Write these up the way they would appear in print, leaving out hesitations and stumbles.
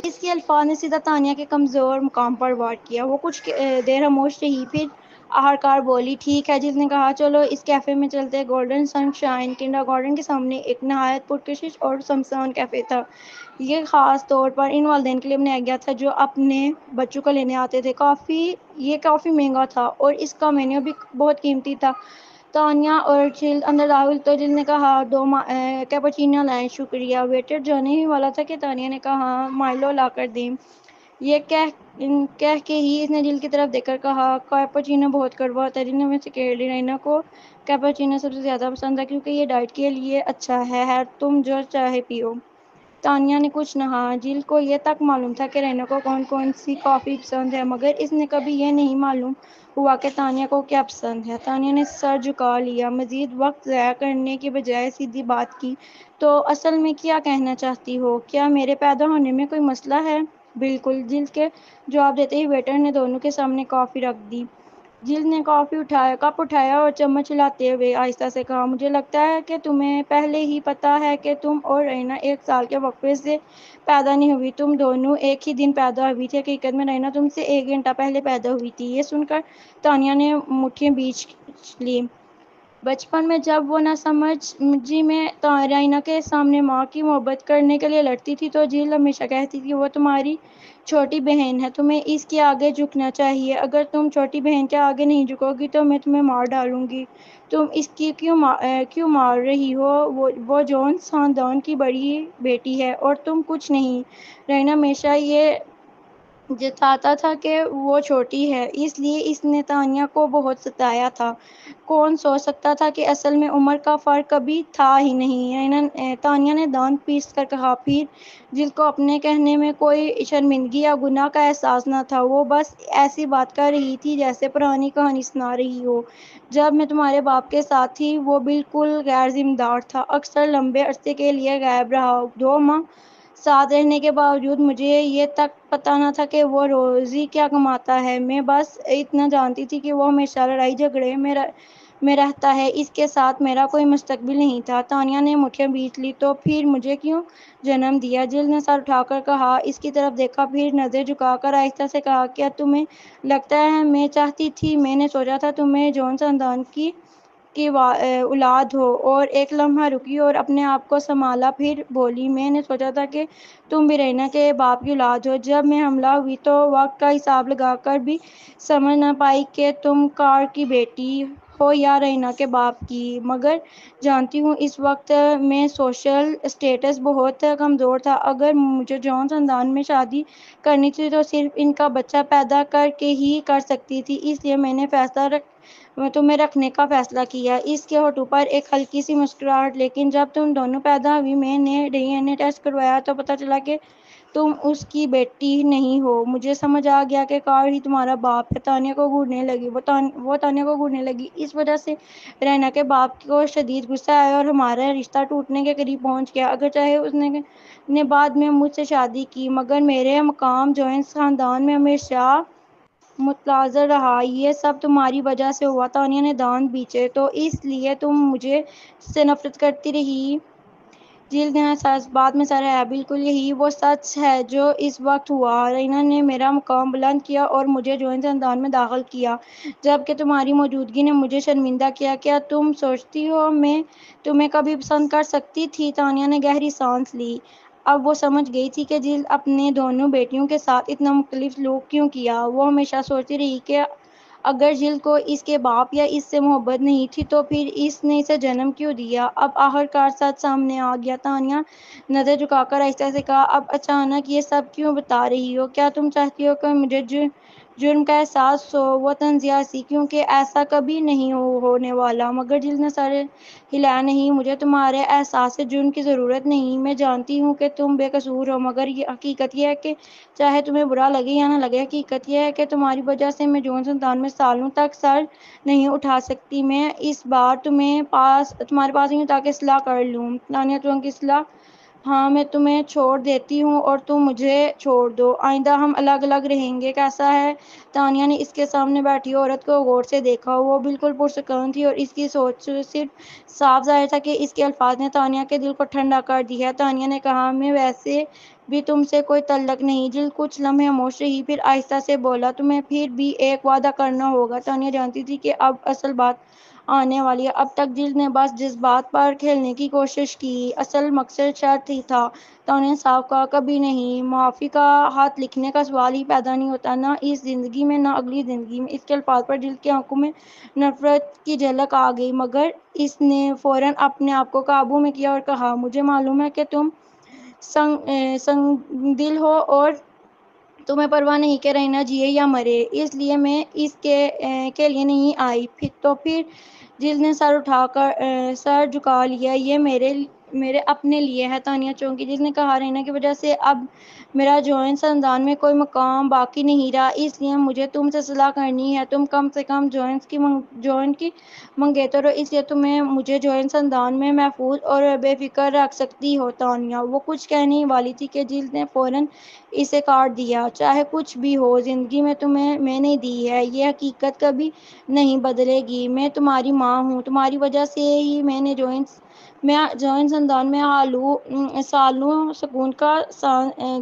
اس کے الفاظ نے سیدھا تانیہ کے کمزور مقام پر وار کیا۔ وہ کچھ دیر خاموش رہی، پھر آخرکار بولی، ٹھیک ہے۔ جس نے کہا، چلو اس کیفے میں چلتے ہیں۔ گولڈن سن شائن کنڈرگارٹن کے سامنے ایک نہایت پرکشش اور سنسان کیفے تھا۔ یہ خاص طور پر ان والدین کے لیے بنایا گیا تھا جو اپنے بچوں کو لینے آتے تھے۔ یہ کافی مہنگا تھا اور اس کا مینیو بھی بہت قیمتی تھا۔ تانیہ اور جل اندر داخل تو جل نے کہا، 2 کیپوچینو لائیں۔ شکریہ۔ ویٹر جانے ہی والا تھا کہ تانیہ نے کہا، مائلو لا کر دیں۔ یہ کہہ کے ہی اس نے جل کی طرف دیکھ کر کہا، کیپوچینو بہت کڑوا ہوتا ہے۔ جل نے میں سے کہہ لی، رینا کو کیپوچینو سب سے زیادہ پسند ہے کیونکہ یہ ڈائٹ کے لیے اچھا ہے۔ خیر، تم جو چاہے پیو۔ تانیہ نے کچھ نہ کہا۔ جل کو یہ تک معلوم تھا کہ رینا کو کون سی کافی پسند ہے، مگر اس نے کبھی یہ نہیں معلوم ہوا کہ تانیہ کو کیا پسند ہے۔ تانیہ نے سر جھکا لیا، مزید وقت ضائع کرنے کے بجائے سیدھی بات کی، تو اصل میں کیا کہنا چاہتی ہو؟ کیا میرے پیدا ہونے میں کوئی مسئلہ ہے؟ بالکل، جل کے جواب دیتے ہی ویٹر نے دونوں کے سامنے کافی رکھ دی۔ جل نے کپ اٹھایا اور چمچ ہلاتے ہوئے آہستہ سے کہا، مجھے لگتا ہے کہ تمہیں پہلے ہی پتہ ہے کہ تم اور رینا 1 سال کے وقفے سے پیدا نہیں ہوئی۔ تم دونوں ایک ہی دن پیدا ہوئی تھی۔ حقیقت میں رینا تم سے 1 گھنٹہ پہلے پیدا ہوئی تھی۔ یہ سن کر تانیہ نے مٹھیاں بیچ لیں۔ بچپن میں جب وہ نہ سمجھی میں رینا کے سامنے ماں کی محبت کرنے کے لیے لڑتی تھی تو جل ہمیشہ کہتی تھی، وہ تمہاری چھوٹی بہن ہے، تمہیں اس کے آگے جھکنا چاہیے۔ اگر تم چھوٹی بہن کے آگے نہیں جھکو گی تو میں تمہیں مار ڈالوں گی۔ تم اس کی کیوں مار رہی ہو؟ وہ جونس خاندان کی بڑی بیٹی ہے اور تم کچھ نہیں۔ رینا ہمیشہ یہ جتاتا تھا کہ وہ چھوٹی ہے، اس لیے اس نے تانیہ کو بہت ستایا تھا۔ کون سوچ سکتا تھا کہ اصل میں عمر کا فرق کبھی تھا ہی نہیں۔ تانیہ نے دانت پیس کر کہا۔ پھر جل کو اپنے کہنے میں کوئی شرمندگی یا گناہ کا احساس نہ تھا۔ وہ بس ایسی بات کر رہی تھی جیسے پرانی کہانی سنا رہی ہو۔ جب میں تمہارے باپ کے ساتھ تھی وہ بالکل غیر ذمہ دار تھا، اکثر لمبے عرصے کے لیے غائب رہا۔ 2 ماہ ساتھ رہنے کے باوجود مجھے یہ تک پتہ نہ تھا کہ وہ روزی کیا کماتا ہے۔ میں بس اتنا جانتی تھی کہ وہ ہمیشہ لڑائی جھگڑے میں رہتا ہے، اس کے ساتھ میرا کوئی مستقبل نہیں تھا۔ تانیہ نے مٹھیاں بیچ لی، تو پھر مجھے کیوں جنم دیا؟ جل نے سر اٹھا کر کہا، اس کی طرف دیکھا، پھر نظر جھکا کر آہستہ سے کہا، کیا تمہیں لگتا ہے میں چاہتی تھی؟ میں نے سوچا تھا تمہیں جونس خاندان کی اولاد ہو۔ اور ایک لمحہ رکی اور اپنے آپ کو سنبھالا، پھر بولی، میں نے سوچا تھا کہ تم بھی رینا کے باپ کی اولاد ہو۔ جب میں حاملہ ہوئی تو وقت کا حساب لگا کر بھی سمجھ نہ پائی کہ تم کار کی بیٹی ہو یا رینا کے باپ کی، مگر جانتی ہوں اس وقت میں سوشل اسٹیٹس بہت کمزور تھا۔ اگر مجھے جونس خاندان میں شادی کرنی تھی تو صرف ان کا بچہ پیدا کر کے ہی کر سکتی تھی، اس لیے میں نے تمہیں رکھنے کا فیصلہ کیا۔ اس کے ہونٹوں پر ایک ہلکی سی مسکراہٹ۔ لیکن جب تم دونوں پیدا ہوئی میں نے ڈی این اے ٹیسٹ کروایا تو پتہ چلا کہ تم اس کی بیٹی نہیں ہو۔ مجھے سمجھ آ گیا کہ کار ہی تمہارا باپ ہے۔ تانیہ کو گھورنے لگی۔ وہ تانیہ کو گھورنے لگی۔ اس وجہ سے رینا کے باپ کو شدید غصہ آیا اور ہمارا رشتہ ٹوٹنے کے قریب پہنچ گیا۔ اگر چاہے اس نے بعد میں مجھ سے شادی کی، مگر میرا مقام جونس خاندان میں ہمیشہ متنازع رہا۔ یہ سب تمہاری وجہ سے ہوا۔ تانیہ نے دانت بیچے۔ تو اس لیے تم مجھ سے نفرت کرتی رہی؟ جل نے اس بات میں سر ہلایا۔ بالکل یہی وہ سچ ہے جو اس وقت ہوا۔ رینا نے میرا مقام بلند کیا اور مجھے جونس خاندان میں داخل کیا، جبکہ تمہاری موجودگی نے مجھے شرمندہ کیا۔ کیا تم سوچتی ہو میں تمہیں کبھی پسند کر سکتی تھی؟ تانیہ نے گہری سانس لی۔ اب وہ سمجھ گئی تھی کہ جل اپنے دونوں بیٹیوں کے ساتھ اتنا مختلف سلوک کیوں کیا۔ وہ ہمیشہ سوچتی رہی کہ اگر جل کو اس کے باپ یا اس سے محبت نہیں تھی تو پھر اس نے اسے جنم کیوں دیا؟ اب آخرکار سچ سامنے آ گیا۔ تانیہ نظر جھکا کر آہستہ سے کہا، اب اچانک یہ سب کیوں بتا رہی ہو؟ کیا تم چاہتی ہو کہ مجھے جرم کا احساس ہو؟ وہ طنزیہ ہنسی، کیونکہ ایسا کبھی نہیں ہونے والا۔ مگر جل نے سر ہلایا، نہیں، مجھے تمہارے احساس جرم کی ضرورت نہیں۔ میں جانتی ہوں کہ تم بے قصور ہو، مگر حقیقت یہ ہے کہ چاہے تمہیں برا لگے یا نہ لگے، حقیقت یہ ہے کہ تمہاری وجہ سے میں جونس خاندان میں سالوں تک سر نہیں اٹھا سکتی۔ میں اس بار تمہارے پاس آئی ہوں تاکہ اصلاح کر لوں۔ تانیہ ترنت اصلاح؟ ہاں، میں تمہیں چھوڑ دیتی ہوں اور تم مجھے چھوڑ دو۔ آئندہ ہم الگ الگ رہیں گے، کیسا ہے؟ تانیہ نے اس کے سامنے بیٹھی عورت کو غور سے دیکھا۔ وہ بالکل پرسکون تھی اور اس کی سوچ سے صرف صاف ظاہر تھا کہ اس کے الفاظ نے تانیہ کے دل کو ٹھنڈا کر دیا ہے۔ تانیہ نے کہا، میں ویسے بھی تم سے کوئی تعلق نہیں۔ جل کچھ لمحے خاموش رہی، پھر آہستہ سے بولا، تمہیں پھر بھی ایک وعدہ کرنا ہوگا۔ تانیہ جانتی تھی کہ اب اصل بات آنے والی ہے۔ اب تک جل نے بس جذبات پر کھیلنے کی کوشش کی، اصل مقصد شرط ہی تھا۔ تانیہ نے صاف کہا، کبھی نہیں، معافی کا خط لکھنے کا سوال ہی پیدا نہیں ہوتا، نہ اس زندگی میں نہ اگلی زندگی میں۔ اس کے الفاظ پر جل کی آنکھوں میں نفرت کی جھلک آ گئی، مگر اس نے فوراً اپنے آپ کو قابو میں کیا اور کہا، مجھے معلوم ہے کہ تم سنگ دل ہو اور تمہیں پرواہ نہیں کہ رینا جیے یا مرے، اس لیے میں اس کے لیے نہیں آئی۔ تو پھر جل نے سر جھکا لیا، یہ میرے اپنے لیے ہے۔ تانیہ چونکی۔ جل نے کہا، رینا کی وجہ سے اب میرا جوہن خاندان میں کوئی مقام باقی نہیں رہا، اس لیے مجھے تم سے صلح کرنی ہے۔ تم کم سے کم جوہن کی منگیتر ہو، اس لیے تم مجھے جوہن خاندان میں محفوظ اور بے فکر رکھ سکتی ہو۔ تانیہ وہ کچھ کہنے ہی والی تھی کہ جل نے فوراً اسے کاٹ دیا، چاہے کچھ بھی ہو، زندگی تمہیں میں نے دی ہے، یہ حقیقت کبھی نہیں بدلے گی۔ میں تمہاری ماں ہوں، تمہاری وجہ سے ہی میں نے جوہن خاندان میں سالوں سکون کا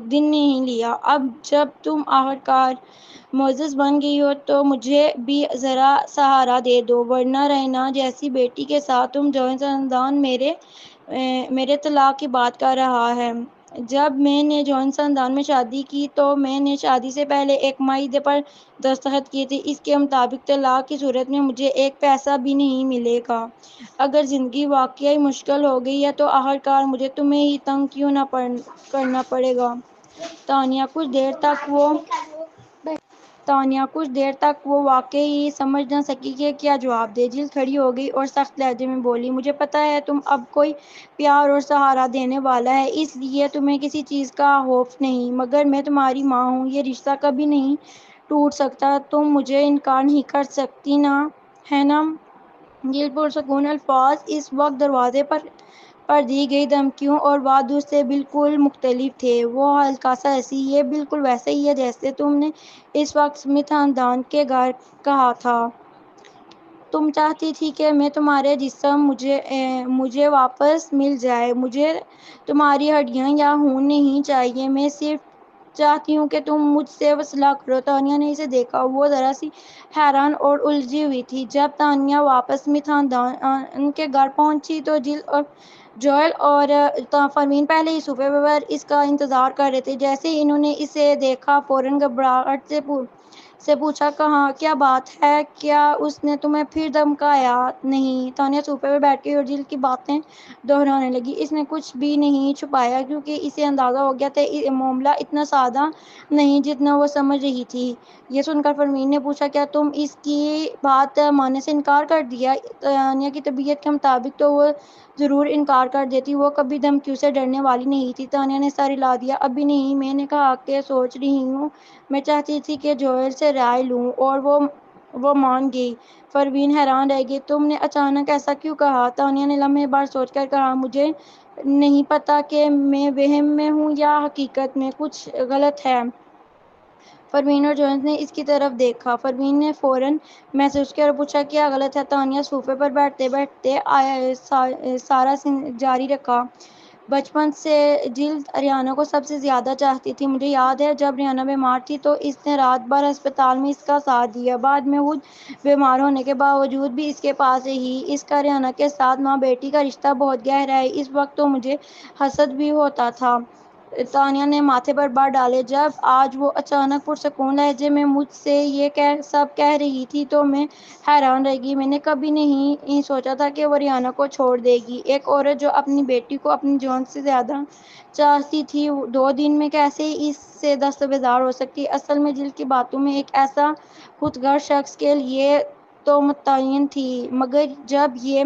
دن نہیں لیا۔ اب جب تم آخرکار معزز بن گئی ہو تو مجھے بھی ذرا سہارا دے دو، ورنہ رینا جیسی بیٹی کے ساتھ تم جوہن خاندان میرے طلاق کی بات کر رہا ہے۔ جب میں نے جوہن خاندان میں شادی کی تو میں نے شادی سے پہلے ایک معاہدے پر دستخط کیے تھے، اس کے مطابق طلاق کی صورت میں مجھے ایک پیسہ بھی نہیں ملے گا۔ اگر زندگی واقعی مشکل ہو گئی ہے تو آخرکار مجھے تمہیں ہی تنگ کیوں نہ کرنا پڑے گا۔ تانیہ کچھ دیر تک وہ واقعی سمجھ نہ سکی کہ کیا جواب دے۔ جل کھڑی ہو گئی اور سخت لہجے میں بولی، مجھے پتہ ہے تم اب کوئی پیار اور سہارا دینے والا ہے، اس لیے تمہیں کسی چیز کا خوف نہیں، مگر میں تمہاری ماں ہوں، یہ رشتہ کبھی نہیں ٹوٹ سکتا، تم مجھے انکار نہیں کر سکتی، ہے نا؟ جل پرسکون الفاظ اس وقت دروازے پر دی گئی دھمکیوں اور وعدوں سے بالکل مختلف تھے۔ وہ ہلکا سا ہنسی، یہ بالکل ویسے ہی ہے جیسے تم نے اس وقت اسمتھ خاندان کے گھر کہا تھا۔ تم چاہتی تھی کہ میں تمہارا جسم مجھے واپس مل جائے، مجھے تمہاری ہڈیاں یا خون نہیں چاہیے، میں صرف چاہتی ہوں کہ تم مجھ سے وصلہ کرو۔ تانیہ نے اسے دیکھا، وہ ذرا سی حیران اور الجھی ہوئی تھی۔ جب تانیہ واپس اسمتھ خاندان کے گھر پہنچی تو جوئل اور فرمین پہلے ہی صوفے پر اس کا انتظار کر رہے تھے۔ جیسے ہی انہوں نے اسے دیکھا، فوراً گھبراہٹ سے پوچھا، کیا بات ہے، کیا اس نے تمہیں پھر دھمکایا؟ نہیں۔ تانیہ صوفے پر بیٹھ گئی اور جل کی باتیں دہرانے لگی۔ اس نے کچھ بھی نہیں چھپایا کیونکہ اسے اندازہ ہو گیا تھا معاملہ اتنا سادہ نہیں جتنا وہ سمجھ رہی تھی۔ یہ سن کر فرمین نے پوچھا، کیا تم اس کی بات ماننے سے انکار کر دیا؟ تانیہ کی طبیعت کے مطابق تو وہ ضرور انکار کر دیتی، وہ کبھی دھمکیوں سے ڈرنے والی نہیں تھی۔ تانیہ نے سر ہلا دیا، ابھی نہیں، میں نے کہا کہ سوچ رہی ہوں، میں چاہتی تھی کہ جوئل سے رائے لوں اور وہ مان گئی۔ فرمین حیران رہ گئی، تم نے اچانک ایسا کیوں کہا؟ تانیہ نے لمحے بھر سوچ کر کہا، مجھے نہیں پتا کہ میں وہم میں ہوں یا حقیقت میں، کچھ غلط ہے۔ فرمین اور جوئل نے اس کی طرف دیکھا۔ فرمین نے فوراً محسوس کیا اور پوچھا، کیا غلط ہے؟ تانیہ صوفے پر بیٹھتے بیٹھتے سارا جاری رکھا، بچپن سے جل ریانہ کو سب سے زیادہ چاہتی تھی۔ مجھے یاد ہے جب ریانہ بیمار تھی تو اس نے رات بھر ہسپتال میں اس کا ساتھ دیا، بعد میں خود بیمار ہونے کے باوجود بھی اس کے پاس رہی۔ اس کا ریانہ کے ساتھ ماں بیٹی کا رشتہ بہت گہرا ہے، اس وقت تو مجھے حسد بھی ہوتا تھا۔ تانیہ نے ماتھے پر بات ڈالے، جب آج وہ اچانک پرسکون لہجے میں مجھ سے یہ سب کہہ رہی تھی تو میں حیران رہ گئی۔ میں نے کبھی نہیں سوچا تھا کہ وہ ریانہ کو چھوڑ دے گی، ایک عورت جو اپنی بیٹی کو اپنی جان سے زیادہ چاہتی تھی 2 دن میں کیسے اس سے دستبردار ہو سکتی؟ اصل میں جل کی باتوں میں ایک ایسا خودغرض شخص کے لیے تو متعین تھی، مگر جب یہ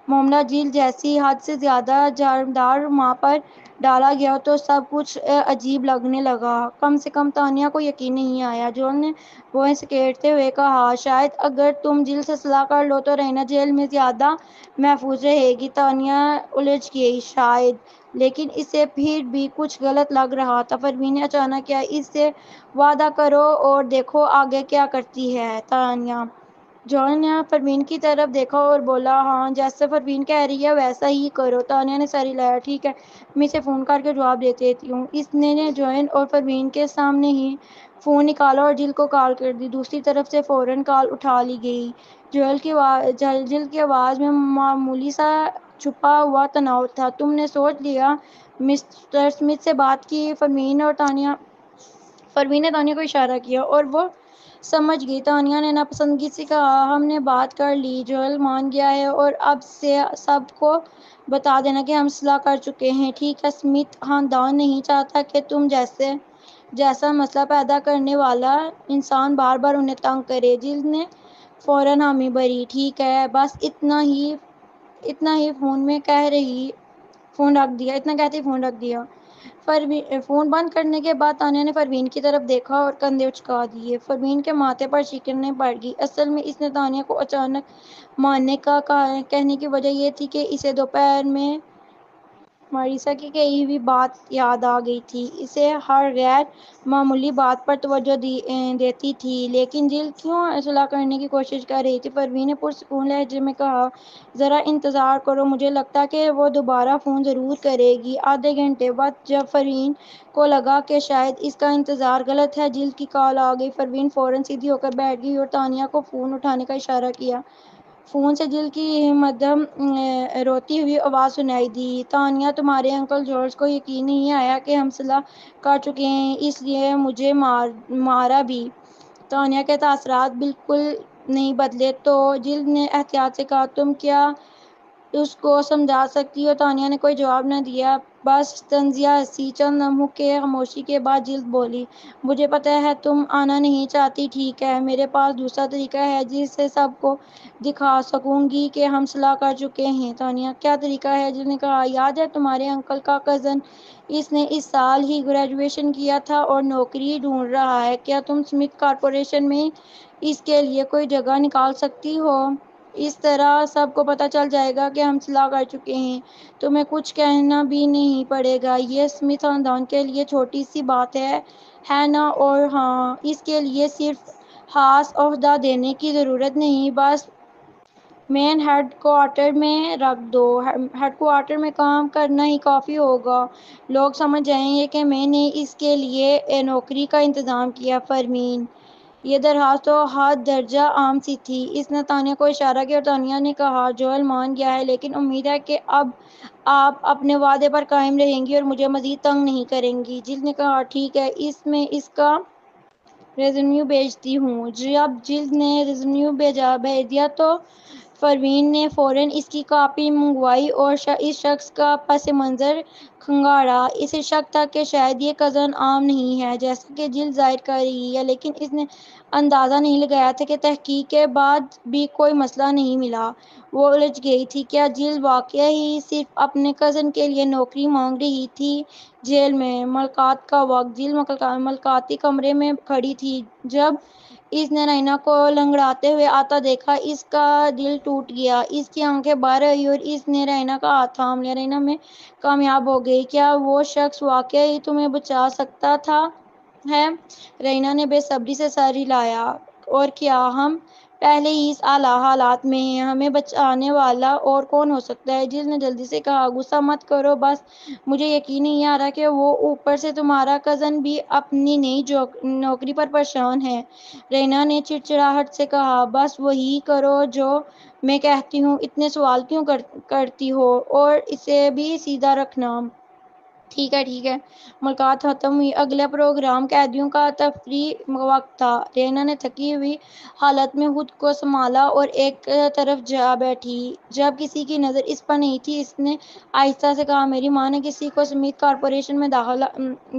معاملہ جل جیسی حد سے زیادہ جانبدار ماں پر ڈالا گیا تو سب کچھ عجیب لگنے لگا۔ کم سے کم تانیہ کو یقین نہیں آیا۔ جوئل نے بوئیں سکیڑتے ہوئے کہا، شاید اگر تم جل سے صلح کر لو تو رینا جیل میں زیادہ محفوظ رہے گی۔ تانیہ الجھ گئی، شاید، لیکن اسے پھر بھی کچھ غلط لگ رہا تھا۔ فرمین نے اچانک کہا، اس سے وعدہ کرو اور دیکھو آگے کیا کرتی ہے۔ تانیہ جون نے پروین کی طرف دیکھا اور بولا ہاں جیسا پروین کہہ رہی ہے ویسا ہی کرو۔ تانیہ نے سر ہلایا ٹھیک ہے میں اسے فون کر کے جواب دے دیتی ہوں۔ اس نے جون اور پروین کے سامنے ہی فون نکالا اور جل کو کال کر دی۔ دوسری طرف سے فوراً کال اٹھا لی گئی۔ جل کی آواز میں معمولی سا چھپا ہوا تناؤ تھا۔ تم نے سوچ لیا مسٹر اسمتھ سے بات کی؟ پروین نے تانیہ کو اشارہ کیا اور وہ سمجھ گئی۔ تانیہ نے ناپسندگی سے کہا ہم نے بات کر لی، جوئل مان گیا ہے اور اب سے سب کو بتا دینا کہ ہم صلح کر چکے ہیں ٹھیک ہے۔ اسمتھ خاندان نہیں چاہتا کہ تم جیسا مسئلہ پیدا کرنے والا انسان بار بار انہیں تنگ کرے۔ جل نے فوراً حامی بھری ٹھیک ہے بس اتنا ہی فون رکھ دیا۔ فون بند کرنے کے بعد تانیہ نے پروین کی طرف دیکھا اور کندھے اچکا دیے۔ پروین کے ماتھے پر شکنیں پڑ گئیں۔ اصل میں اس نے تانیہ کو اچانک ماننے کا کہنے کی وجہ یہ تھی کہ اسے دوپہر میں ماریسا کی کہی ہوئی بات یاد آ گئی تھی۔ اسے ہر غیر معمولی بات پر توجہ دیتی تھی لیکن جل کیوں صلح کرنے کی کوشش کر رہی تھی؟ پروین نے پرسکون لہجے میں کہا ذرا انتظار کرو، مجھے لگتا ہے کہ وہ دوبارہ فون ضرور کرے گی۔ آدھے گھنٹے بعد جب پروین کو لگا کہ شاید اس کا انتظار غلط ہے، جل کی کال آ گئی۔ پروین فوراً سیدھی ہو کر بیٹھ گئی اور تانیہ کو فون اٹھانے کا اشارہ کیا۔ فون سے جل کی مدھم روتی ہوئی آواز سنائی دی تانیہ تمہارے انکل جارج کو یقین نہیں آیا کہ ہم صلح کر چکے ہیں اس لیے مجھے مارا بھی۔ تانیہ کے تاثرات بالکل نہیں بدلے تو جل نے احتیاط سے کہا تم کیا اس کو سمجھا سکتی ہو؟ تانیہ نے کوئی جواب نہ دیا، بس طنزیہ ہنسی۔ چند لمحوں کی خاموشی کے بعد جل بولی مجھے پتہ ہے تم آنا نہیں چاہتی ٹھیک ہے، میرے پاس دوسرا طریقہ ہے جس سے سب کو دکھا سکوں گی کہ ہم صلح کر چکے ہیں۔ تانیہ کیا طریقہ ہے؟ جل نے کہا یاد ہے تمہارے انکل کا کزن، اس نے اس سال ہی گریجویشن کیا تھا اور نوکری ڈھونڈ رہا ہے، کیا تم اسمتھ کارپوریشن میں اس کے لیے کوئی جگہ نکال سکتی ہو؟ اس طرح سب کو پتہ چل جائے گا کہ ہم صلح کر چکے ہیں، تمہیں کچھ کہنا بھی نہیں پڑے گا۔ یہ اسمتھ خاندان کے لیے چھوٹی سی بات ہے نا؟ اور ہاں اس کے لیے صرف خاص عہدہ دینے کی ضرورت نہیں، بس مین ہیڈ کوارٹر میں رکھ دو، ہیڈ کوارٹر میں کام کرنا ہی کافی ہوگا، لوگ سمجھ جائیں گے کہ میں نے اس کے لیے نوکری کا انتظام کیا۔ پروین یہ درخواست تو حد درجہ عام سی تھی۔ اس نے تانیہ کو اشارہ کیا اور تانیہ نے کہا جوئل مان گیا ہے لیکن امید ہے کہ اب آپ اپنے وعدے پر قائم رہیں گی اور مجھے مزید تنگ نہیں کریں گی۔ جل نے کہا ٹھیک ہے میں اس کا ریزیومے بھیجتی ہوں۔ جب جل نے ریزیومے بھیج دیا تو پروین نے فوراً اس کی کاپی منگوائی اور اس شخص کا پس منظر کھنگالا۔ اسے شک تھا کہ شاید یہ کزن عام نہیں ہے جیسا کہ جل ظاہر کر رہی ہے، لیکن اس نے اندازہ نہیں لگایا تھا کہ تحقیق کے بعد بھی کوئی مسئلہ نہیں ملا۔ وہ الجھ گئی تھی، کیا جل واقعی صرف اپنے کزن کے لیے نوکری مانگ رہی تھی؟ جیل میں ملاقات کا وقت جل ملاقاتی کمرے میں کھڑی تھی جب اس نے رینا کو لنگڑاتے ہوئے آتا دیکھا۔ اس کا دل ٹوٹ گیا، اس کی آنکھیں باہر آئیں اور اس نے رینا کا ہاتھ تھام لیا۔ رینا میں کامیاب ہو گئی، کیا وہ شخص واقعی تمہیں بچا سکتا ہے؟ رینا نے بے صبری سے سر ہلایا، اور کیا، ہم پہلے ہی اس اعلیٰ حالت میں ہیں، ہمیں بچانے والا اور کون ہو سکتا ہے؟ جل نے جلدی سے کہا غصہ مت کرو، بس مجھے یقین نہیں آ رہا کہ وہ اوپر سے تمہارا کزن بھی اپنی نئی نوکری پر پریشان ہے۔ رینا نے چڑچڑاہٹ سے کہا بس وہی کرو جو میں کہتی ہوں، اتنے سوال کیوں کرتی ہو؟ اور اسے بھی سیدھا رکھنا۔ ٹھیک ہے۔ ملاقات ختم ہوئی۔ اگلا پروگرام قیدیوں کا تفریحی وقت تھا۔ رینا نے تھکی ہوئی حالت میں خود کو سنبھالا اور ایک طرف جا بیٹھی۔ جب کسی کی نظر اس پر نہیں تھی اس نے آہستہ سے کہا میری ماں نے کسی کو اسمتھ کارپوریشن میں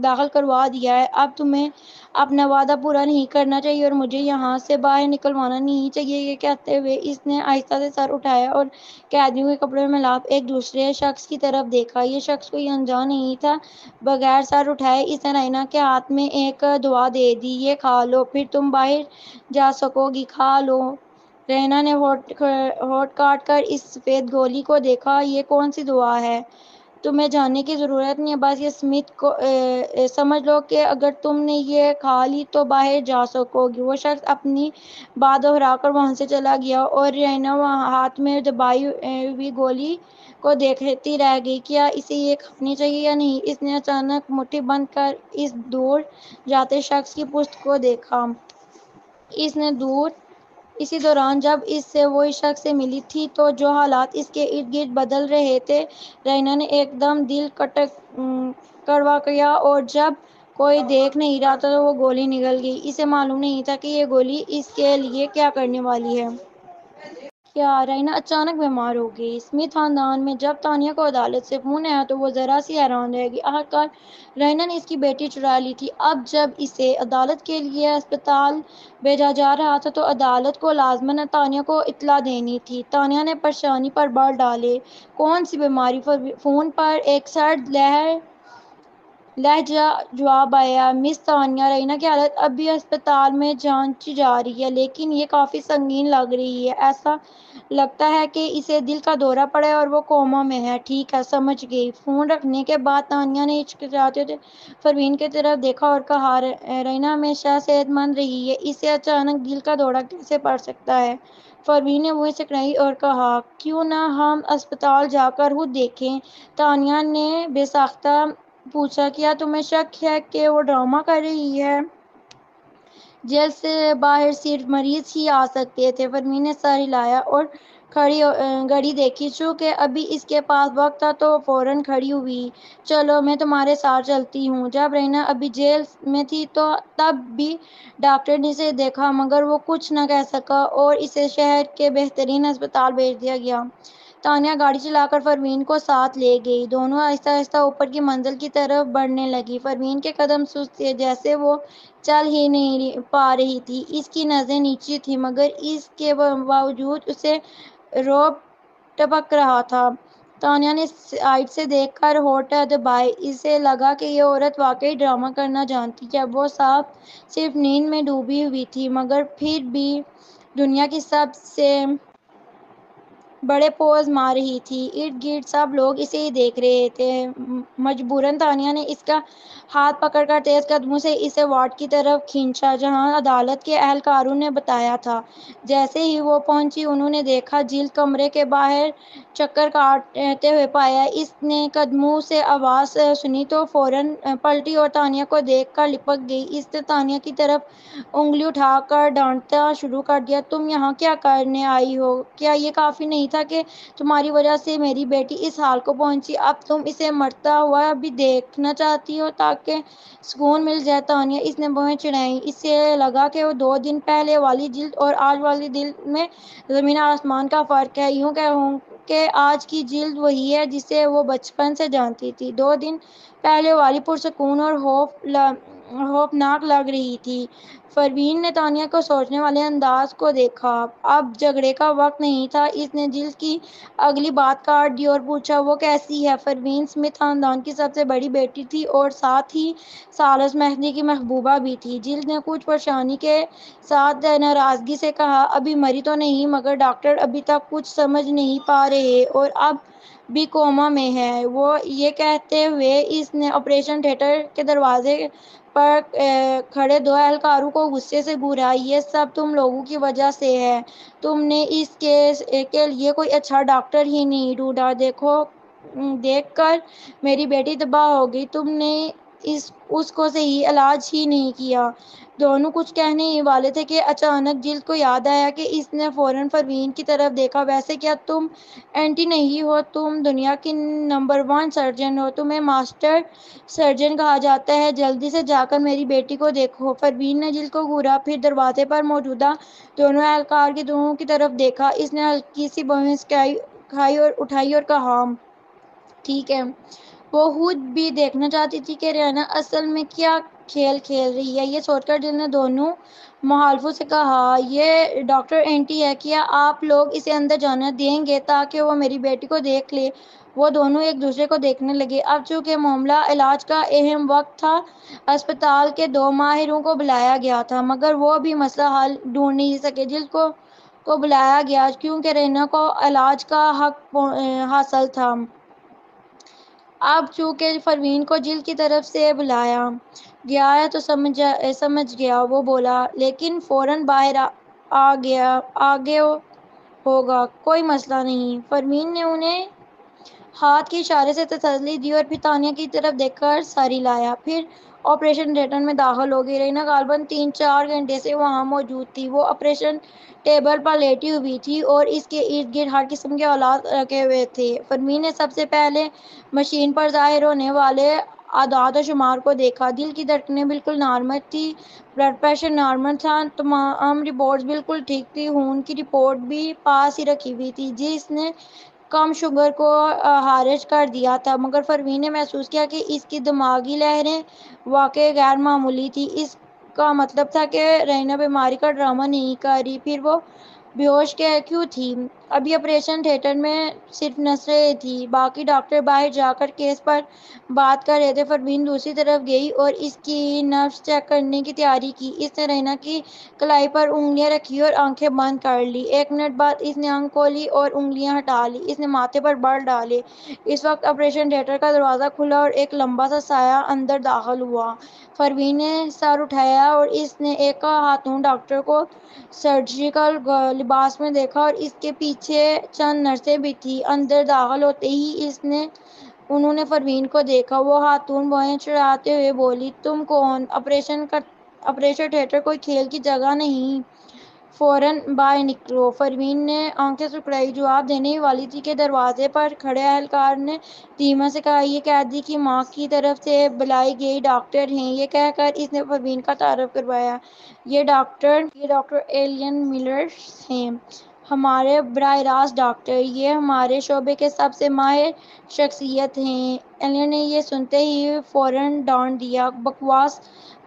داخل کروا دیا ہے، اب تمہیں اپنا وعدہ پورا نہیں کرنا چاہیے اور مجھے یہاں سے باہر نکلوانا نہیں چاہیے۔ یہ کہتے ہوئے اس نے آہستہ سے سر اٹھایا اور قیدیوں کے کپڑوں میں لپٹے ایک دوسرے شخص کی طرف دیکھا۔ یہ شخص کوئی انجان نہیں تھا۔ بغیر سر اٹھائے اس نے رینا کے ہاتھ میں ایک دوا دے دی، یہ کھا لو پھر تم باہر جا سکو گی، کھا لو۔ رینا نے ہونٹ کاٹ کر اس سفید گولی کو دیکھا، یہ کون سی دوا ہے؟ تمہیں جاننے کی ضرورت نہیں ہے، بس یہ اسمتھ کو سمجھ لو کہ اگر تم نے یہ کھا لی تو باہر جا سکو گی۔ وہ شخص اپنی بات دہرا کر وہاں سے چلا گیا اور رینا وہاں ہاتھ میں دبائی ہوئی گولی کو دیکھتی رہ گئی۔ کیا اسے یہ کھانی چاہیے یا نہیں؟ اس نے اچانک مٹھی بند کر اس دور جاتے شخص کی پشت کو دیکھا۔ اسی دوران جب اس سے وہی شخص سے ملی تھی تو جو حالات اس کے ارد گرد بدل رہے تھے، رینا نے ایک دم دل کڑوا کیا اور جب کوئی دیکھ نہیں رہا تھا تو وہ گولی نگل گئی۔ اسے معلوم نہیں تھا کہ یہ گولی اس کے لیے کیا کرنے والی ہے۔ کیا رینا اچانک بیمار ہو گئی؟ اسمتھ خاندان میں جب تانیہ کو عدالت سے فون آیا تو وہ ذرا سی حیران رہ گئی۔ آخرکار رینا نے اس کی بیٹی چرا لی تھی۔ اب جب اسے عدالت کے لیے ہسپتال بھیجا جا رہا تھا تو عدالت کو لازماً تانیہ کو اطلاع دینی تھی۔ تانیہ نے پریشانی پر بال ڈالے۔ کون سی بیماری؟ فون پر ایک سرد لہجہ جواب آیا۔ مس تانیہ، رینا کی حالت اب بھی ہسپتال میں جانچی جا رہی ہے لیکن یہ کافی سنگین لگ رہی ہے۔ ایسا لگتا ہے کہ اسے دل کا دورہ پڑا ہے اور وہ کوما میں ہے۔ ٹھیک ہے، سمجھ گئی۔ فون رکھنے کے بعد تانیہ نے ہچکچاتے ہوئے پروین کی طرف دیکھا اور کہا، رینا ہمیشہ صحت مند رہی ہے، اسے اچانک دل کا دورہ کیسے پڑ سکتا ہے؟ پروین نے منہ سکڑائی اور کہا، کیوں نہ ہم اسپتال جا کر خود دیکھیں؟ تانیہ نے بے ساختہ پوچھا، کیا تمہیں شک ہے کہ وہ ڈرامہ کر رہی ہے؟ جیل سے باہر صرف مریض ہی آ سکتے تھے۔ پروین نے سر ہلایا اور گھڑی دیکھی۔ چونکہ ابھی اس کے پاس وقت تھا تو وہ فوراً کھڑی ہوئی۔ چلو، میں تمہارے ساتھ چلتی ہوں۔ جب رینا ابھی جیل میں تھی تب بھی ڈاکٹر نے اسے دیکھا مگر وہ کچھ نہ کہہ سکا اور اسے شہر کے بہترین ہسپتال بھیج دیا گیا۔ تانیہ گاڑی چلا کر پروین کو ساتھ لے گئی۔ دونوں آہستہ آہستہ اوپر کی منزل کی طرف بڑھنے لگی۔ پروین کے قدم سست تھے، جیسے وہ چل ہی نہیں پا رہی تھی۔ اس کی نظریں نیچی تھیں مگر اس کے باوجود اسے رعب ٹپک رہا تھا۔ تانیہ نے سائیڈ سے دیکھ کر ہونٹ دبائے۔ اسے لگا کہ یہ عورت واقعی ڈرامہ کرنا جانتی ہے۔ وہ صرف نیند میں ڈوبی ہوئی تھی مگر پھر بھی دنیا کی سب سے بڑے پوز مار رہی تھی۔ ارد گرد سب لوگ اسے ہی دیکھ رہے تھے۔ مجبوراً تانیہ نے اس کا ہاتھ پکڑ کر تیز قدموں سے اسے وارڈ کی طرف کھینچا جہاں عدالت کے اہلکاروں نے بتایا تھا۔ جیسے ہی وہ پہنچی انہوں نے دیکھا جلد کمرے کے باہر چکر کاٹتے ہوئے پایا۔ اس نے قدموں سے آواز سنی تو فوراً پلٹی اور تانیہ کو دیکھ کر لپک گئی۔ اس نے تانیہ کی طرف انگلی اٹھا کر ڈانٹنا شروع کر دیا، تم یہاں کیا کرنے آئی ہو؟ کیا یہ کافی نہیں تھا کہ تمہاری وجہ سے میری بیٹی اس حال کو پہنچی؟ اب تم اسے مرتا ہوا بھی دیکھنا چاہتی ہو تاکہ سکون مل جائے؟ تانیہ، اس نے بھویں چڑھائیں۔ اسے لگا کہ 2 دن پہلے والی جلد اور آج والی جلد میں زمین آسمان کا فرق ہے۔ یوں کہوں کہ آج کی جلد وہی ہے جسے وہ بچپن سے جانتی تھی۔ 2 دن پہلے والی پرسکون اور خوفناک لگ رہی تھی۔ پروین نے تانیہ کو سوچنے والے انداز کو دیکھا۔ اب جھگڑے کا وقت نہیں تھا۔ اس نے جلد کی اگلی بات کاٹ دی اور پوچھا، وہ کیسی ہے؟ پروین اسمتھ خاندان کی سب سے بڑی بیٹی تھی اور ساتھ ہی سالس مہندی کی محبوبہ بھی تھی۔ جلد نے کچھ پریشانی کے ساتھ ناراضگی سے کہا، ابھی مری تو نہیں مگر ڈاکٹر ابھی تک کچھ سمجھ نہیں پا رہے اور اب بھی کوما میں ہے۔ یہ کہتے ہوئے اس نے آپریشن تھیٹر کے دروازے پر کھڑے 2 اہلکاروں کو غصے سے گھورایا، یہ سب تم لوگوں کی وجہ سے ہے۔ تم نے اس کیس کے لیے کوئی اچھا ڈاکٹر ہی نہیں ڈھونڈا۔ دیکھ کر میری بیٹی تباہ ہو گئی۔ تم نے اس کو صحیح علاج ہی نہیں کیا۔ دونوں کچھ کہنے ہی والے تھے کہ اچانک جلد کو یاد آیا کہ اس نے فوراً پروین کی طرف دیکھا، ویسے کیا تم اینٹی نہیں ہو؟ تم دنیا کی نمبر 1 سرجن ہو، تمہیں ماسٹر سرجن کہا جاتا ہے، جلدی سے جا کر میری بیٹی کو دیکھو۔ پروین نے جلد کو گھورا، پھر دروازے پر موجود دونوں اہلکار کی طرف دیکھا۔ اس نے ہلکی سی بھویں اٹھائی اور کہا، ٹھیک ہے۔ وہ خود بھی دیکھنا چاہتی تھی کہ رینا اصل میں کیا کھیل کھیل رہی ہے۔ یہ سوچ کر جلد نے دونوں مخالفوں سے کہا، یہ ڈاکٹر اینٹی ہے، کیا آپ لوگ اسے اندر جانے دیں گے تاکہ وہ میری بیٹی کو دیکھ لے؟ وہ دونوں ایک دوسرے کو دیکھنے لگے۔ اب چونکہ معاملہ علاج کا اہم وقت تھا، ہسپتال کے 2 ماہروں کو بلایا گیا تھا مگر وہ بھی مسئلہ حل ڈھونڈ نہیں سکے۔ جلد کو بلایا گیا کیونکہ رینا کو علاج کا حق حاصل تھا۔ اب چونکہ پروین کو جیل کی طرف سے بلایا گیا ہے تو سمجھ گیا، وہ بولا، لیکن فوراً باہر آگے ہوگا، کوئی مسئلہ نہیں۔ پروین نے انہیں ہاتھ کے اشارے سے تسلی دی اور پھر تانیہ کی طرف دیکھ کر ساری لایا۔ پھر آپریشن تھیٹر میں داخل ہو گئی۔ رینا غالباً 3-4 گھنٹے سے وہاں موجود تھی۔ وہ آپریشن ٹیبل پر لیٹی ہوئی تھی اور اس کے ارد گرد ہر قسم کے آلات رکھے ہوئے تھے۔ پروین نے سب سے پہلے مشین پر ظاہر ہونے والے اعداد و شمار کو دیکھا۔ دل کی دھڑکنیں بالکل نارمل تھیں، بلڈ پریشر نارمل تھا، تمام رپورٹس بالکل ٹھیک تھیں۔ خون کی رپورٹ بھی پاس ہی رکھی ہوئی تھی، جس نے کم شوگر کو خارج کر دیا تھا، مگر پروین نے محسوس کیا کہ اس کی دماغی لہریں واقعی غیر معمولی تھیں۔ اس کا مطلب تھا کہ رینا بیماری کا ڈرامہ نہیں کر رہی، پھر وہ بے ہوش کیوں تھی؟ ابھی آپریشن تھیٹر میں صرف نرسیں تھیں، باقی ڈاکٹر باہر جا کر کیس پر بات کر رہے تھے۔ پروین دوسری طرف گئی اور اس کی نبض چیک کرنے کی تیاری کی۔ اس نے رینا کی کلائی پر انگلیاں رکھی اور آنکھیں بند کر لیں۔ 1 منٹ بعد اس نے آنکھ کھولی اور انگلیاں ہٹا لیں۔ اس نے ماتھے پر بل ڈالے۔ اس وقت آپریشن تھیٹر کا دروازہ کھلا اور ایک لمبا سا سایہ اندر داخل ہوا۔ پروین نے سر اٹھایا اور اس نے ایک خاتون ڈاکٹر کو سرجیکل لباس میں دیکھا اور اس کے پیچھے چند نرسیں بھی تھیں۔ اندر داخل ہوتے ہی انہوں نے پروین کو دیکھا۔ وہ خاتون بوئیں چڑھاتے ہوئے بولی، تم کون؟ آپریشن تھیٹر کوئی کھیل کی جگہ نہیں، فوراً باہر نکلو۔ پروین نے آنکھیں سکڑائی، جواب دینے ہی والی تھی کہ دروازے پر کھڑے اہلکار نے دھیمے سے کہا، یہ قیدی کی ماں کی طرف سے بلائی گئی ڈاکٹر ہیں۔ یہ کہہ کر اس نے پروین کا تعارف کروایا، یہ ڈاکٹر ایلن ملر ہیں، ہمارے براہ راست ڈاکٹر۔ یہ ہمارے شعبے کے سب سے ماہر شخصیت ہیں۔ ایلن نے یہ سنتے ہی فوراً ڈانٹ دیا، بکواس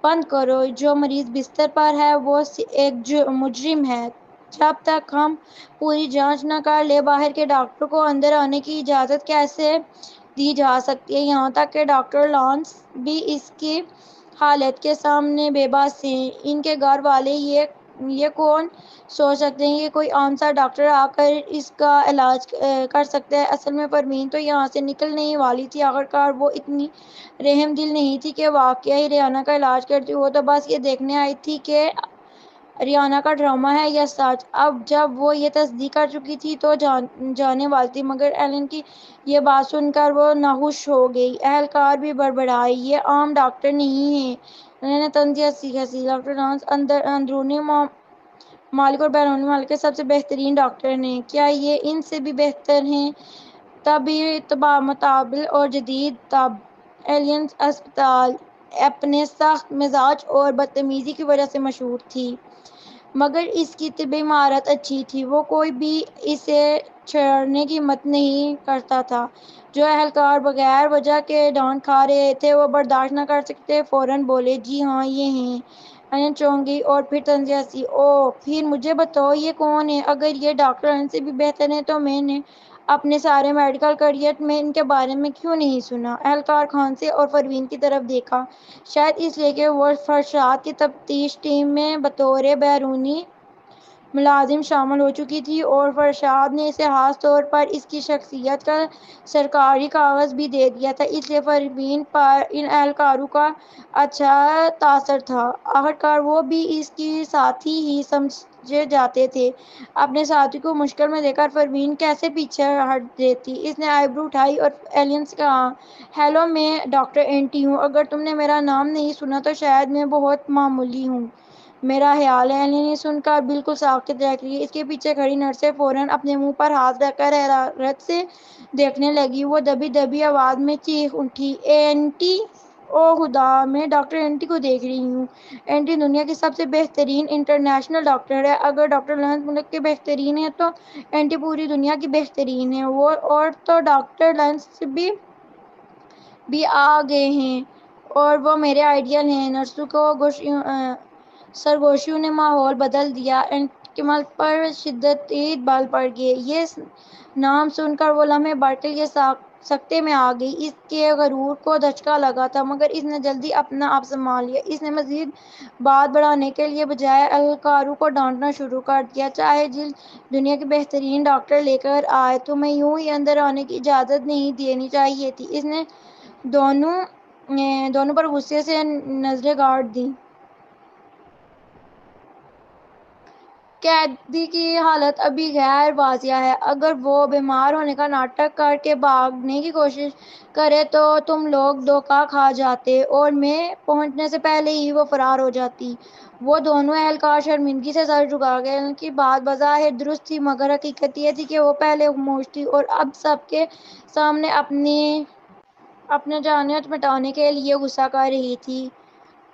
بند کرو، جو مریض بستر پر ہے وہ ایک مجرم ہے۔ جب تک ہم پوری جانچ نہ کر لیں باہر کے ڈاکٹر کو اندر آنے کی اجازت کیسے دی جا سکتی ہے؟ یہاں تک کہ ڈاکٹر لانس بھی اس کی حالت کے سامنے بے بس ہیں۔ ان کے گھر والے یہ کون سوچ سکتے ہیں کہ کوئی عام سا ڈاکٹر آ کر اس کا علاج کر سکتا ہے؟ اصل میں پروین تو یہاں سے نکلنے ہی والی تھی۔ آخرکار وہ اتنی رحم دل نہیں تھی کہ واقعی ریانا کا علاج کرتی، وہ تو بس یہ دیکھنے آئی تھی کہ ریانا کا ڈرامہ ہے یا سچ۔ اب جب وہ یہ تصدیق کر چکی تھی تو جانے والی تھی، مگر ایلن کی یہ بات سن کر وہ ناخوش ہو گئی۔ اہلکار بھی بڑبڑائے، یہ عام ڈاکٹر نہیں ہیں۔ انہوں نے طنز سے ہنسی، ڈاکٹر لانس اندرونی ممالک اور بیرون ملک کے سب سے بہترین ڈاکٹر ہیں۔ کیا یہ ان سے بھی بہتر ہیں؟ طبی متبادل اور جدید طب۔ ایلن اسپتال اپنے سخت مزاج اور بدتمیزی کی وجہ سے مشہور تھی، مگر اس کی طبی مہارت اچھی تھی۔ وہ کوئی بھی اسے چھیڑنے کی ہمت نہیں کرتا تھا۔ جو اہلکار بغیر وجہ کے ڈانٹ کھا رہے تھے وہ برداشت نہ کر سکے، فوراً بولے، جی ہاں یہ ہیں۔ ایلن چونک گئی اور پھر طنز سے ہنسی، اوہ پھر مجھے بتاؤ یہ کون ہیں؟ اگر یہ ڈاکٹر ان سے بھی بہتر ہیں تو میں نے اپنے سارے میڈیکل کیریئر میں ان کے بارے میں کیوں نہیں سنا؟ اہلکار کھانسے اور پروین کی طرف دیکھا، شاید اس لیے کہ وہ فرشاد کی تفتیش ٹیم میں بطور بیرونی ملازم شامل ہو چکی تھی اور فرشاد نے اسے خاص طور پر اس کی شخصیت کا سرکاری کاغذ بھی دے دیا تھا، اس لیے پروین پر ان اہلکاروں کا اچھا تاثر تھا۔ آخرکار وہ بھی اس کی ساتھی ہی سمجھے جاتے تھے۔ اپنے ساتھی کو مشکل میں دیکھ کر پروین کیسے پیچھے ہٹ دیتی؟ اس نے آئی برو اٹھائی اور ایلن سے کہا، ہیلو، میں ڈاکٹر اینٹی ہوں۔ اگر تم نے میرا نام نہیں سنا تو شاید میں بہت معمولی ہوں، میرا خیال ہے۔ ایلن نے سن کر بالکل ساکت رہ گئی۔ اس کے پیچھے کھڑی نرسیں فوراً اپنے منہ پر ہاتھ رکھ کر حیرت سے دیکھنے لگیں۔ وہ دبی دبی آواز میں چیخ اٹھی، اینٹی! او خدا، میں ڈاکٹر اینٹی کو دیکھ رہی ہوں۔ اینٹی دنیا کی سب سے بہترین انٹرنیشنل ڈاکٹر ہے۔ اگر ڈاکٹر لانس ملک کے بہترین ہیں تو اینٹی پوری دنیا کی بہترین ہے۔ اور تو ڈاکٹر لانس بھی آ گئے ہیں اور وہ میرے آئیڈیل ہیں۔ نرسوں کی سرگوشیوں نے ماحول بدل دیا۔ اینٹی کے ملک پر شدید بل پڑ گئے۔ یہ نام سن کر وہ لمحے بھر کے لیے سکتے میں آ گئی۔ اس کے غرور کو دھچکا لگا تھا مگر اس نے جلدی اپنا آپ سنبھال لیا۔ اس نے مزید بات بڑھانے کے لیے بجائے اہلکاروں کو ڈانٹنا شروع کر دیا، چاہے جلد دنیا کے بہترین ڈاکٹر لے کر آئے تمہیں یوں ہی اندر آنے کی اجازت نہیں دینی چاہیے تھی۔ اس نے دونوں پر غصے سے نظریں گاڑ دیں۔ قیدی کی حالت ابھی غیر واضح ہے۔ اگر وہ بیمار ہونے کا ناٹک کر کے بھاگنے کی کوشش کرے تو تم لوگ دھوکہ کھا جاتے اور میں پہنچنے سے پہلے ہی وہ فرار ہو جاتی۔ وہ دونوں اہلکار شرمندگی سے سر جھکا گئے۔ ان کی بات بظاہر درست تھی مگر حقیقت یہ تھی کہ وہ پہلے خاموش تھی اور اب سب کے سامنے اپنے جانت مٹانے کے لیے غصہ کر رہی تھی۔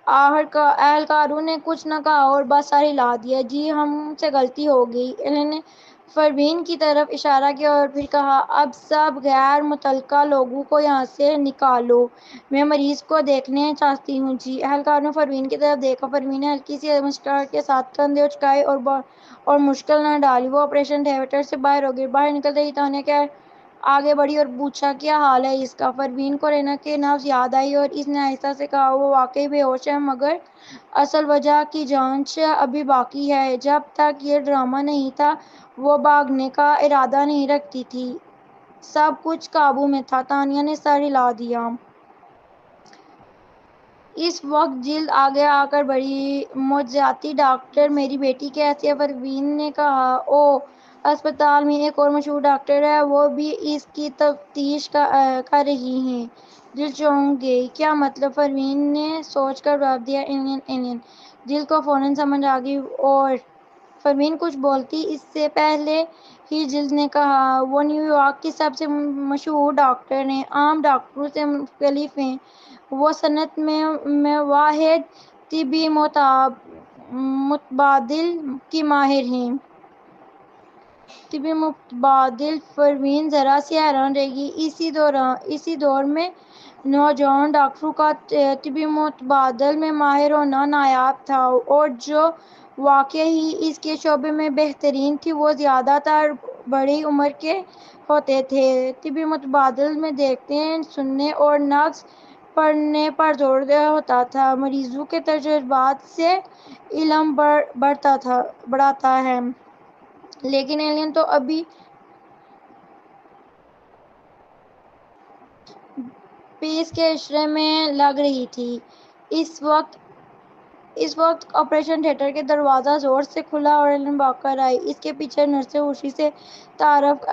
اہلکاروں نے کچھ نہ کہا اور بس سر ہلا دیا۔ جی ہم سے غلطی ہو گئی۔ ایلن نے پروین کی طرف اشارہ کیا اور پھر کہا، اب سب غیر متعلقہ لوگوں کو یہاں سے نکالو، میں مریض کو دیکھنا چاہتی ہوں۔ جی۔ اہلکاروں نے پروین کی طرف دیکھا۔ پروین نے ہلکی سی مسکراہٹ کے ساتھ کندھے اچکائے اور مشکل نہ ڈالی۔ وہ آپریشن تھیٹر سے باہر ہو گئی۔ باہر نکلتے ہی تانیہ آگے بڑھی اور پوچھا، کیا حال ہے اس کا؟ پروین کو رینا کے لفظ یاد آئے اور اس نے آہستہ سے کہا، وہ واقعی بے ہوش ہے مگر اصل وجہ کی جانچ ابھی باقی ہے۔ جب تک یہ ڈرامہ نہیں تھا وہ بھاگنے کا ارادہ نہیں رکھتی تھی۔ سب کچھ قابو میں تھا۔ تانیہ نے سر ہلا دیا۔ اس وقت جلد آگے آ کر بڑی معجزاتی ڈاکٹر میری بیٹی کیسی ہے؟ پروین نے کہا، اوہ اسپتال میں ایک اور مشہور ڈاکٹر ہے، وہ بھی اس کی تفتیش کر رہی ہیں۔ جلد چونک گئی۔ کیا مطلب؟ پروین نے سوچ کر جواب دیا، ایلن۔ جلد کو فوراً سمجھ آ گئی اور پروین کچھ بولتی اس سے پہلے ہی جلد نے کہا، وہ نیو یارک کے سب سے مشہور ڈاکٹر ہیں، عام ڈاکٹروں سے مختلف ہیں۔ وہ صنعت میں واحد طبی متبادل کی ماہر ہیں۔ طبی متبادل؟ پروین ذرا سی حیران رہ گئی۔ اسی دور میں نوجوان ڈاکٹروں کا طبی متبادل میں ماہر ہونا نایاب تھا اور جو واقعی اس کے شعبے میں بہترین تھے وہ زیادہ تر بڑی عمر کے ہوتے تھے۔ طبی متبادل میں دیکھنے، سننے اور نبض پڑھنے پر زور ہوتا تھا۔ مریضوں کے تجربات سے علم بڑھتا ہے۔ لیکن ایلن تو ابھی پیس کے اشارے میں لگ رہی تھی۔ اس وقت آپریشن تھیٹر کا دروازہ زور سے کھلا اور ایلن بھاگ کر آئی۔ اس کے پیچھے نرسیں خوشی سے تعارف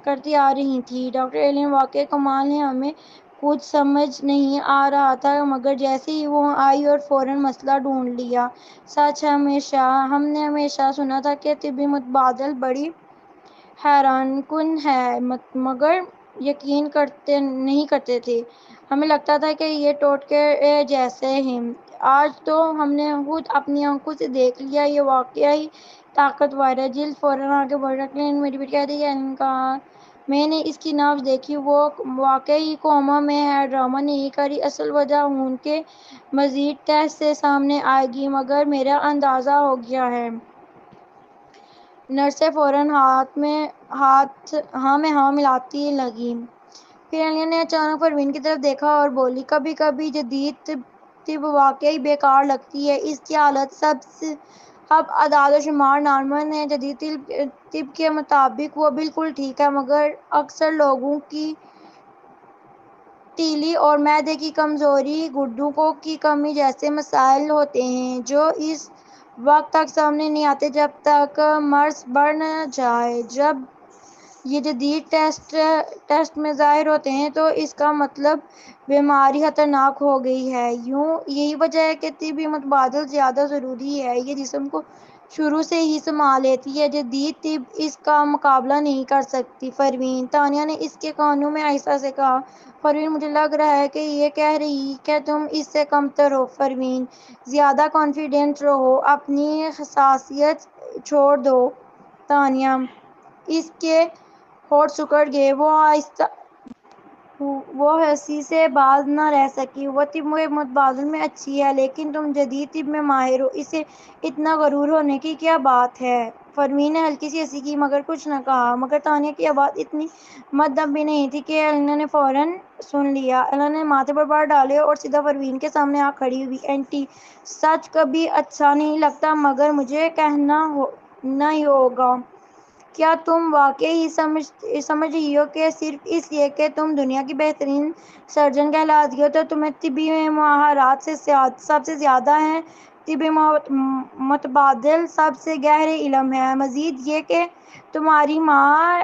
کرتی آ رہی تھیں، ڈاکٹر ایلن واقعی کمال ہیں، ہمیں کچھ سمجھ نہیں آ رہا تھا مگر جیسے ہی وہ آئی اور فوراً مسئلہ ڈھونڈ لیا۔ سچ ہم نے ہمیشہ سنا تھا کہ طبی متبادل بڑی حیران کن ہے مگر یقین نہیں کرتے تھے۔ ہمیں لگتا تھا کہ یہ ٹوٹکے جیسے ہیں۔ آج تو ہم نے خود اپنی آنکھوں سے دیکھ لیا، یہ واقعی طاقتور ہے۔ جلد فوراً آگے بڑھ کر، ایلن میری بیٹی کیسی ہے؟ ایلن نے کہا، میں نے اس کی نبض دیکھی، وہ واقعی کوما میں ہے، ڈرامہ نہیں کر رہی۔ اصل وجہ خون کے مزید ٹیسٹ سے سامنے آئے گی مگر میرا اندازہ ہو گیا ہے۔ نرسیں فوراً ہاں میں ہاں ملانے لگیں۔ پھر ایلن نے اچانک پروین کی طرف دیکھا اور بولی، کبھی کبھی جدید طب واقعی بیکار لگتی ہے۔ اس کی حالت اب اعداد و شمار نارمل ہیں۔ جدید طب کے مطابق وہ بالکل ٹھیک ہے مگر اکثر لوگوں کی تیلی اور معدے کی کمزوری، گردوں کی کمی جیسے مسائل ہوتے ہیں جو اس وقت تک سامنے نہیں آتے جب تک مرض بڑھ نہ جائے۔ جب یہ جدید ٹیسٹ میں ظاہر ہوتے ہیں تو اس کا مطلب بیماری خطرناک ہو گئی ہے۔ یہی وجہ ہے کہ طبی متبادل زیادہ ضروری ہے۔ یہ جسم کو شروع سے ہی سنبھال لیتی ہے۔ جدید طب اس کا مقابلہ نہیں کر سکتی۔ پروین، تانیہ نے اس کے کانوں میں آہستہ سے کہا۔ پروین، مجھے لگ رہا ہے کہ یہ کہہ رہی ہے کہ تم اس سے کمتر ہو۔ پروین، زیادہ کانفیڈنٹ رہو، اپنی حساسیت چھوڑ دو۔ تانیہ، اس کے ہونٹ سکڑ گئے۔ وہ وہ ہنسی سے باز نہ رہ سکی۔ وہ طب متبادل میں اچھی ہے لیکن تم جدید طب میں ماہر ہو، اسے اتنا غرور ہونے کی کیا بات ہے؟ پروین نے ہلکی سی ہنسی کی مگر کچھ نہ کہا۔ مگر تانیہ کی آواز اتنی مدھم بھی نہیں تھی کہ ایلینا نے فوراً سن لیا۔ ایلینا نے ماتھے پر بال ڈالے اور سیدھا پروین کے سامنے آ کھڑی ہوئی۔ اینٹی، سچ کبھی اچھا نہیں لگتا مگر مجھے کہنا نہیں ہوگا۔ کیا تم واقعی سمجھ رہی ہو کہ صرف اس لیے کہ تم دنیا کی بہترین سرجن کہلاتی ہو تو تمہیں طبی مہارات سب سے زیادہ ہیں؟ طب متبادل سب سے گہرے علم ہے۔ مزید یہ کہ تمہاری ماں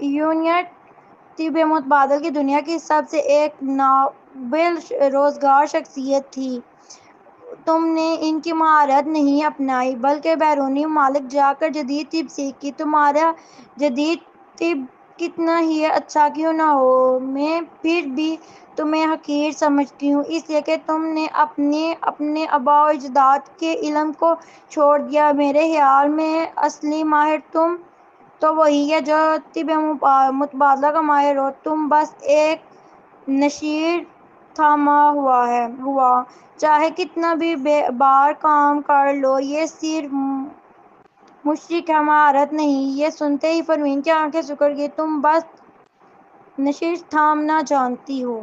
یونیٹ طب متبادل کی دنیا کی سب سے ایک نابل روزگار شخصیت تھی۔ تم نے ان کی مہارت نہیں اپنائی بلکہ بیرونی ممالک جا کر جدید طب سیکھی۔ تمہارا جدید طب کتنا ہی اچھا کیوں نہ ہو، میں پھر بھی تمہیں حقیر سمجھتی ہوں، اس لیے کہ تم نے اپنے آباء و اجداد کے علم کو چھوڑ دیا۔ میرے خیال میں اصلی ماہر تو وہی ہے جو طب متبادلہ کا ماہر ہو۔ تم بس ایک نشیر تھاما ہوا، چاہے کتنا بھی بار کام کر لو۔ یہ صرف مشرق ہے، مہارت نہیں۔ یہ سنتے ہی پروین کی آنکھیں سکڑ گئیں۔ تم بس نشیر تھامنا جانتی ہو۔